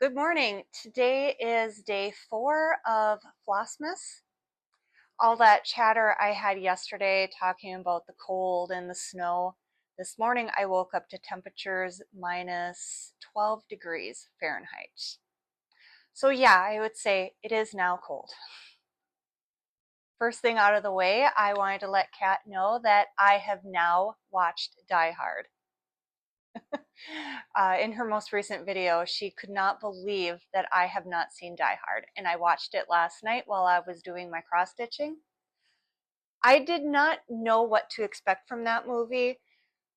Good morning. Today is day 4 of Flossmas. All that chatter I had yesterday talking about the cold and the snow. This morning I woke up to temperatures minus 12 degrees Fahrenheit. So yeah, I would say it is now cold. First thing out of the way, I wanted to let Kat know that I have now watched Die Hard. In her most recent video, she could not believe that I have not seen Die Hard, and I watched it last night while I was doing my cross stitching. I did not know what to expect from that movie.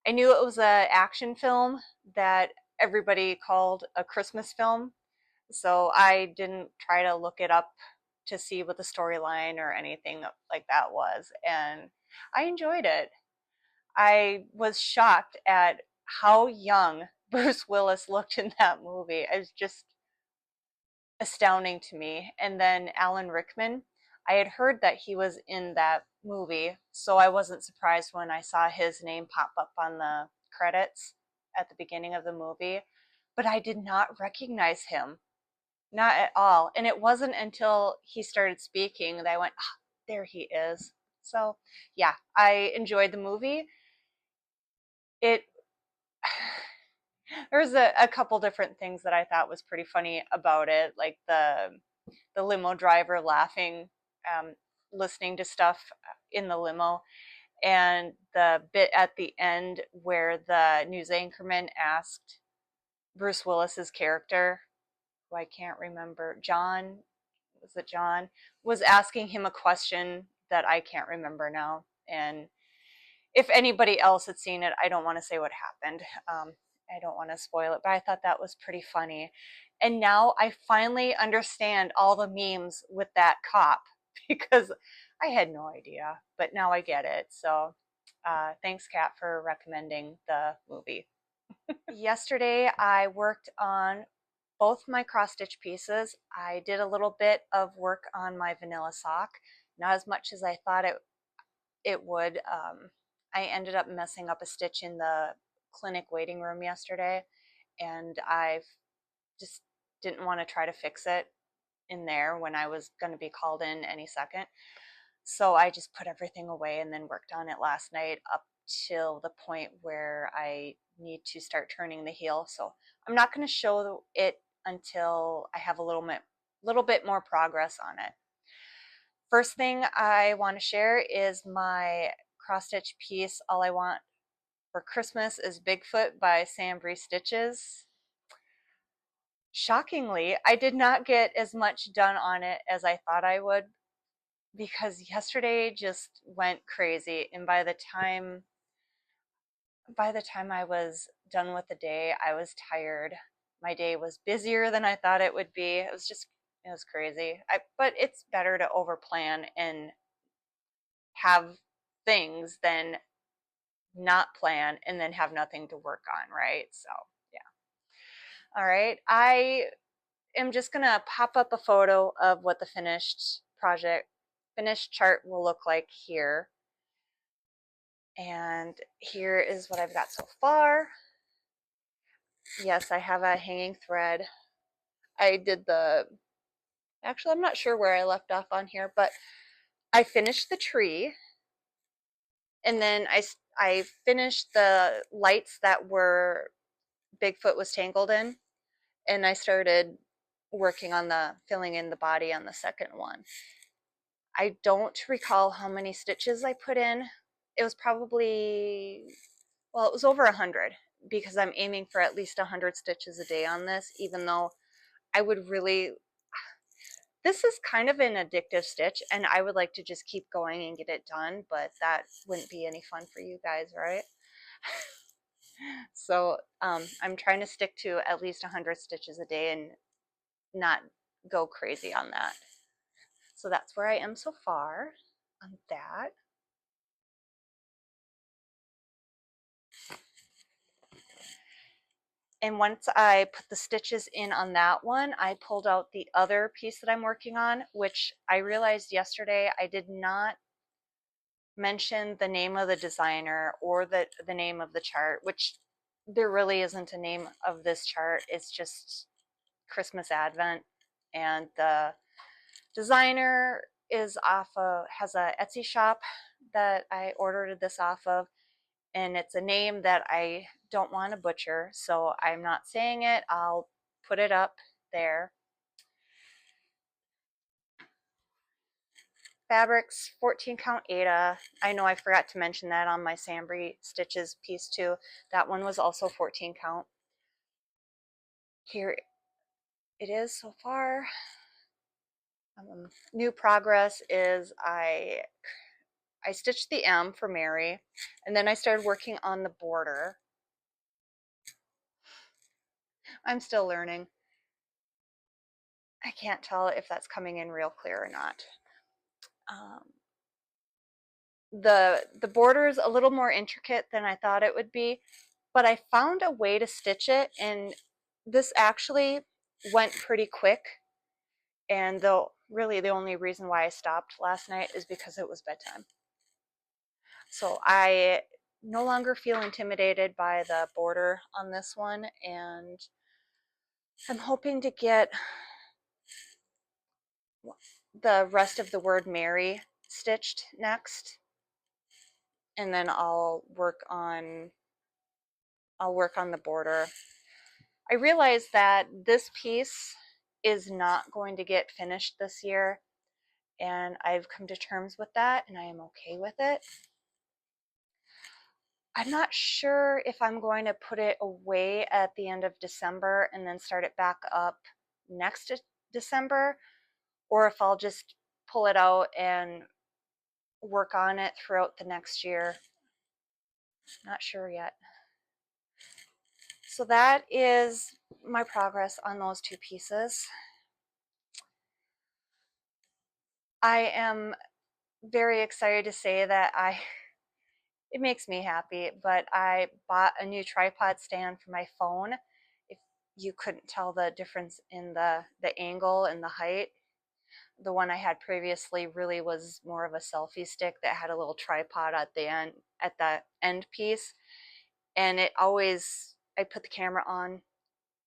I knew it was an action film that everybody called a Christmas film, so I didn't try to look it up to see what the storyline or anything like that was, and I enjoyed it. I was shocked at how young Bruce Willis looked in that movie. It was just astounding to me. And then Alan Rickman, I had heard that he was in that movie, so I wasn't surprised when I saw his name pop up on the credits at the beginning of the movie, but I did not recognize him. Not at all. And it wasn't until he started speaking that I went, oh, there he is. So, yeah, I enjoyed the movie. It There was a couple different things that I thought was pretty funny about it, like the limo driver laughing, listening to stuff in the limo, and the bit at the end where the news anchorman asked Bruce Willis's character, who I can't remember, John, was it John, was asking him a question that I can't remember now, and if anybody else had seen it, I don't want to say what happened. I don't want to spoil it, but I thought that was pretty funny. And now I finally understand all the memes with that cop because I had no idea, but now I get it. So thanks, Kat, for recommending the movie. Yesterday, I worked on both my cross stitch pieces. I did a little bit of work on my vanilla sock, not as much as I thought it would. I ended up messing up a stitch in the clinic waiting room yesterday, and I just didn't want to try to fix it in there when I was going to be called in any second. So I just put everything away and then worked on it last night up till the point where I need to start turning the heel. So I'm not going to show it until I have a little bit more progress on it. First thing I want to share is my cross stitch piece, All I Want for Christmas is Bigfoot by Sam Bree Stitches. Shockingly, I did not get as much done on it as I thought I would because yesterday just went crazy, and by the time I was done with the day, I was tired. My day was busier than I thought it would be. It was crazy. But it's better to overplan and have things than not plan and then have nothing to work on, right? So, yeah. All right. I am just going to pop up a photo of what the finished chart will look like here. And here is what I've got so far. Yes, I have a hanging thread. Actually, I'm not sure where I left off on here, but I finished the tree, and then I finished the lights that were Bigfoot was tangled in, and I started working on the filling in the body on the second one. I don't recall how many stitches I put in. It was probably, well, it was over 100 because I'm aiming for at least 100 stitches a day on this, even though I would really, this is kind of an addictive stitch and I would like to just keep going and get it done, but that wouldn't be any fun for you guys, right? So I'm trying to stick to at least 100 stitches a day and not go crazy on that. So that's where I am so far on that. And once I put the stitches in on that one, I pulled out the other piece that I'm working on, which I realized yesterday I did not mention the name of the designer or the name of the chart, which there really isn't a name of this chart. It's just Christmas Advent, and the designer is has a Etsy shop that I ordered this off of, and it's a name that I don't want to butcher, so I'm not saying it. I'll put it up there. Fabrics, 14 count aida. I know I forgot to mention that on my Sambry Stitches piece too. That one was also 14 count. Here it is so far. New progress is I stitched the M for Mary, and then I started working on the border. I'm still learning. I can't tell if that's coming in real clear or not. The border is a little more intricate than I thought it would be, but I found a way to stitch it, and this actually went pretty quick. And though really the only reason why I stopped last night is because it was bedtime. So I no longer feel intimidated by the border on this one, and I'm hoping to get the rest of the word Mary stitched next, and then I'll work on the border. I realized that this piece is not going to get finished this year, and I've come to terms with that, and I am okay with it. I'm not sure if I'm going to put it away at the end of December and then start it back up next December, or if I'll just pull it out and work on it throughout the next year. Not sure yet. So that is my progress on those two pieces. I am very excited to say that it makes me happy, but I bought a new tripod stand for my phone. If you couldn't tell the difference in the angle and the height, the one I had previously really was more of a selfie stick that had a little tripod at the end piece, and it always, I put the camera on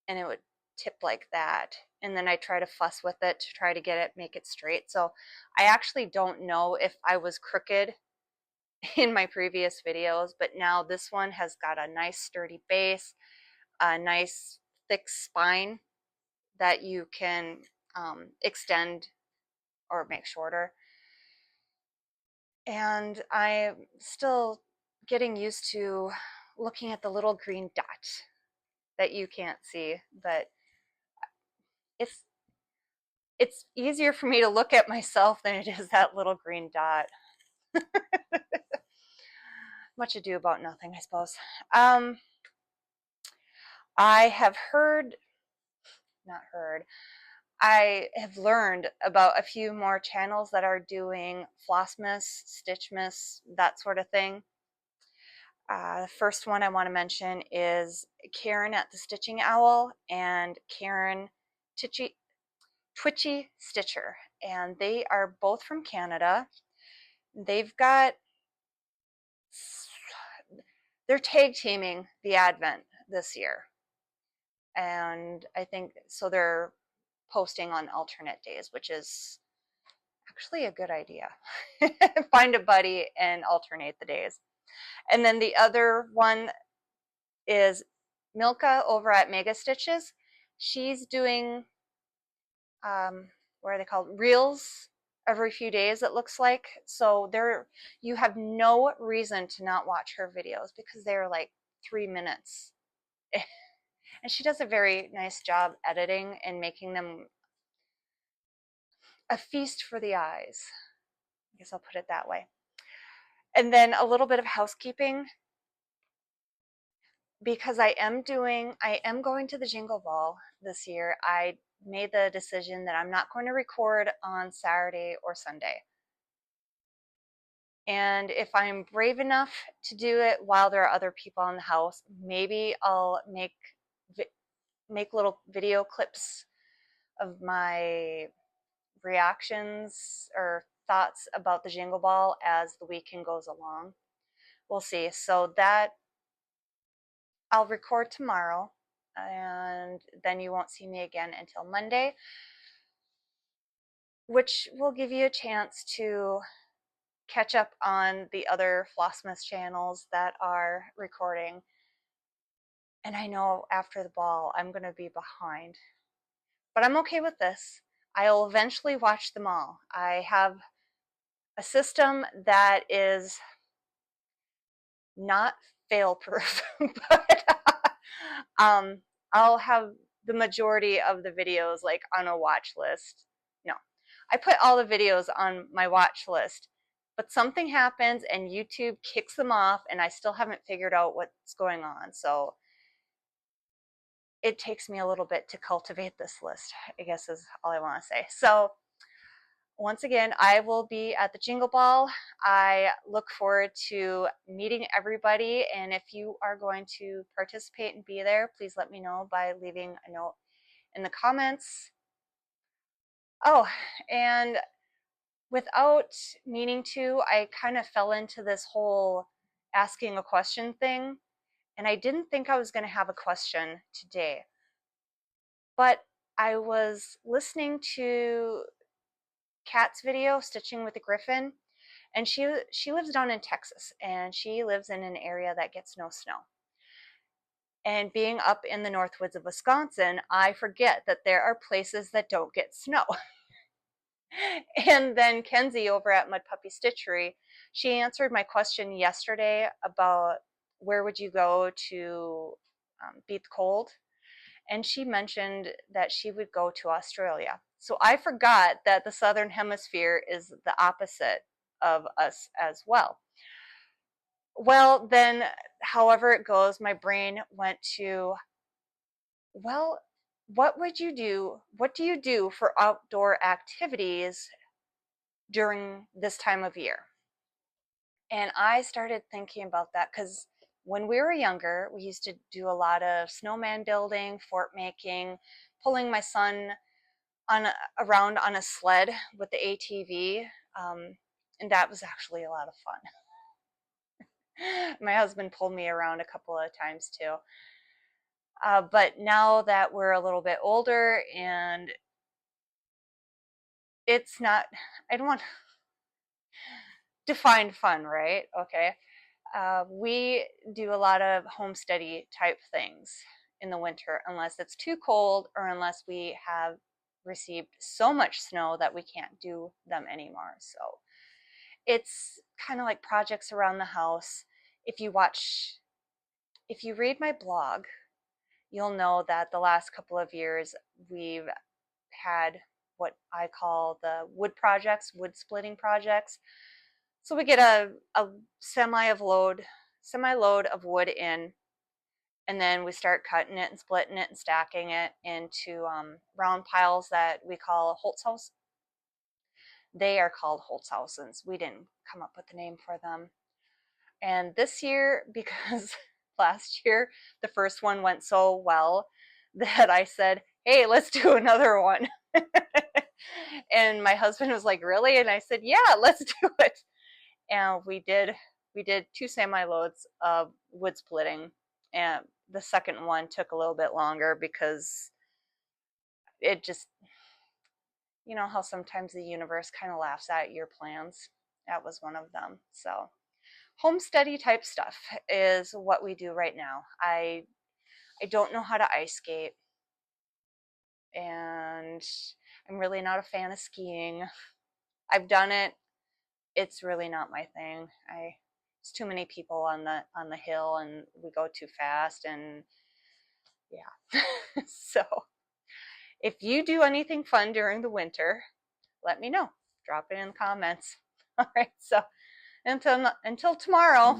and it would tip like that, and then I try to fuss with it to try to get it, make it straight. So I actually don't know if I was crooked in my previous videos, but now this one has got a nice sturdy base, a nice thick spine that you can extend or make shorter. And I'm still getting used to looking at the little green dot that you can't see, but it's easier for me to look at myself than it is that little green dot. Much ado about nothing, I suppose. I have I have learned about a few more channels that are doing Flossmas, Stitchmas, that sort of thing. The first one I want to mention is Karen at the Stitching Owl and Karen Twitchy Stitcher, and they are both from Canada. They're tag teaming the Advent this year, and I think so they're posting on alternate days, which is actually a good idea. Find a buddy and alternate the days. And then the other one is Milka over at Mega Stitches. She's doing what are they called, reels every few days, it looks like. So you have no reason to not watch her videos because they're like 3 minutes. And she does a very nice job editing and making them a feast for the eyes. I guess I'll put it that way. And then a little bit of housekeeping, because I am going to the Jingle Ball this year. I made the decision that I'm not going to record on Saturday or Sunday. And if I'm brave enough to do it while there are other people in the house, maybe I'll make little video clips of my reactions or thoughts about the Jingle Ball as the weekend goes along. We'll see. So that I'll record tomorrow. and then you won't see me again until Monday, which will give you a chance to catch up on the other Flossmas channels that are recording. And I know after the ball I'm going to be behind, but I'm okay with this. I'll eventually watch them all. I have a system that is not fail proof, but I'll have the majority of the videos like on a watch list. No, I put all the videos on my watch list, but something happens and YouTube kicks them off and I still haven't figured out what's going on. So it takes me a little bit to cultivate this list, I guess is all I want to say. So once again, I will be at the Jingle Ball. I look forward to meeting everybody, and if you are going to participate and be there, please let me know by leaving a note in the comments. Oh, and without meaning to, I kind of fell into this whole asking a question thing, and I didn't think I was going to have a question today, but I was listening to Kat's video, Stitching with the Griffin, and she lives down in Texas, and she lives in an area that gets no snow. And being up in the north woods of Wisconsin, I forget that there are places that don't get snow. And then Kenzie over at Mud Puppy Stitchery, she answered my question yesterday about where would you go to beat the cold. And she mentioned that she would go to Australia. So I forgot that the Southern Hemisphere is the opposite of us as well. Well, then, however it goes, my brain went to, well, what would you do? What do you do for outdoor activities during this time of year? And I started thinking about that because when we were younger, we used to do a lot of snowman building, fort making, pulling my son around on a sled with the ATV, and that was actually a lot of fun. My husband pulled me around a couple of times too. But now that we're a little bit older and it's not, I don't want to define fun, right? Okay. We do a lot of homesteady type things in the winter unless it's too cold or unless we have received so much snow that we can't do them anymore. So it's kind of like projects around the house. If you read my blog, you'll know that the last couple of years we've had what I call the wood projects, wood splitting projects. So we get a semi load of wood in, and then we start cutting it and splitting it and stacking it into round piles that we call Holzhaus. They are called Holzhausens. We didn't come up with the name for them. And this year, because last year the first one went so well that I said, hey, let's do another one. And my husband was like, really? And I said, yeah, let's do it. And we did 2 semi-loads of wood splitting, and the second one took a little bit longer because it just, you know how sometimes the universe kind of laughs at your plans. That was one of them. So homesteady type stuff is what we do right now. I don't know how to ice skate, and I'm really not a fan of skiing. I've done it. It's really not my thing. It's too many people on the hill and we go too fast, and yeah. So if you do anything fun during the winter, let me know. Drop it in the comments. All right, so until tomorrow,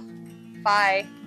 bye.